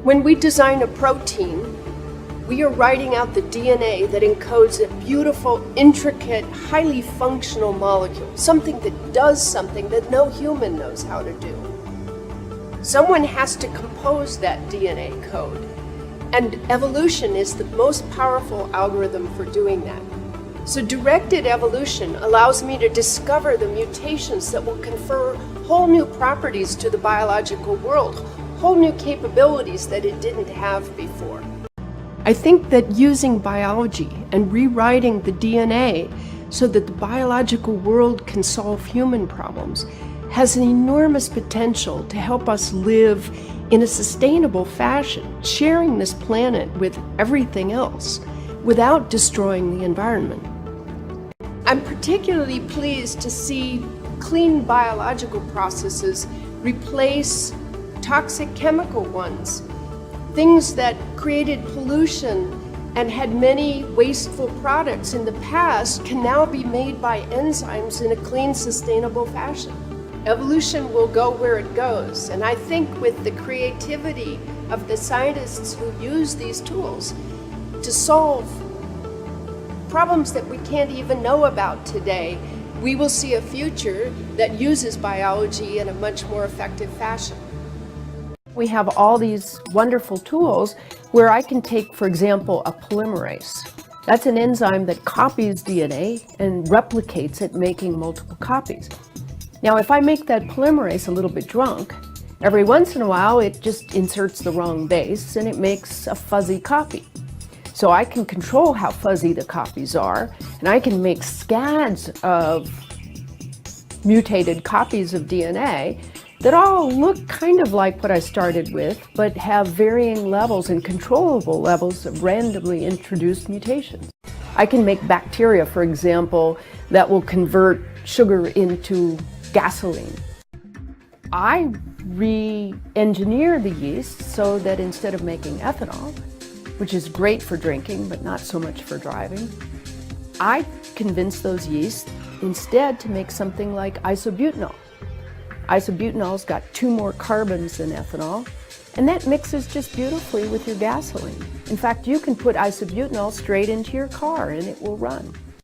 When we design a protein, we are writing out the DNA that encodes a beautiful, intricate, highly functional molecule, something that does something that no human knows how to do. Someone has to compose that DNA code, and evolution is the most powerful algorithm for doing that. So directed evolution allows me to discover the mutations that will confer whole new properties to the biological world, whole new capabilities that it didn't have before. I think that using biology and rewriting the DNA so that the biological world can solve human problems has an enormous potential to help us live in a sustainable fashion, sharing this planet with everything else without destroying the environment. I'm particularly pleased to see clean biological processes replace toxic chemical ones. Things that created pollution and had many wasteful products in the past can now be made by enzymes in a clean, sustainable fashion. Evolution will go where it goes, and I think with the creativity of the scientists who use these tools to solve problems that we can't even know about today, we will see a future that uses biology in a much more effective fashion. We have all these wonderful tools where I can take, for example, a polymerase. That's an enzyme that copies DNA and replicates it, making multiple copies. Now, if I make that polymerase a little bit drunk, every once in a while it just inserts the wrong base and it makes a fuzzy copy. So I can control how fuzzy the copies are, and I can make scads of mutated copies of DNA that all look kind of like what I started with, but have varying levels and controllable levels of randomly introduced mutations. I can make bacteria, for example, that will convert sugar into gasoline. I re-engineer the yeast so that instead of making ethanol, which is great for drinking but not so much for driving, I convince those yeasts instead to make something like isobutanol. Isobutanol's got 2 more carbons than ethanol, and that mixes just beautifully with your gasoline. In fact, you can put isobutanol straight into your car and it will run.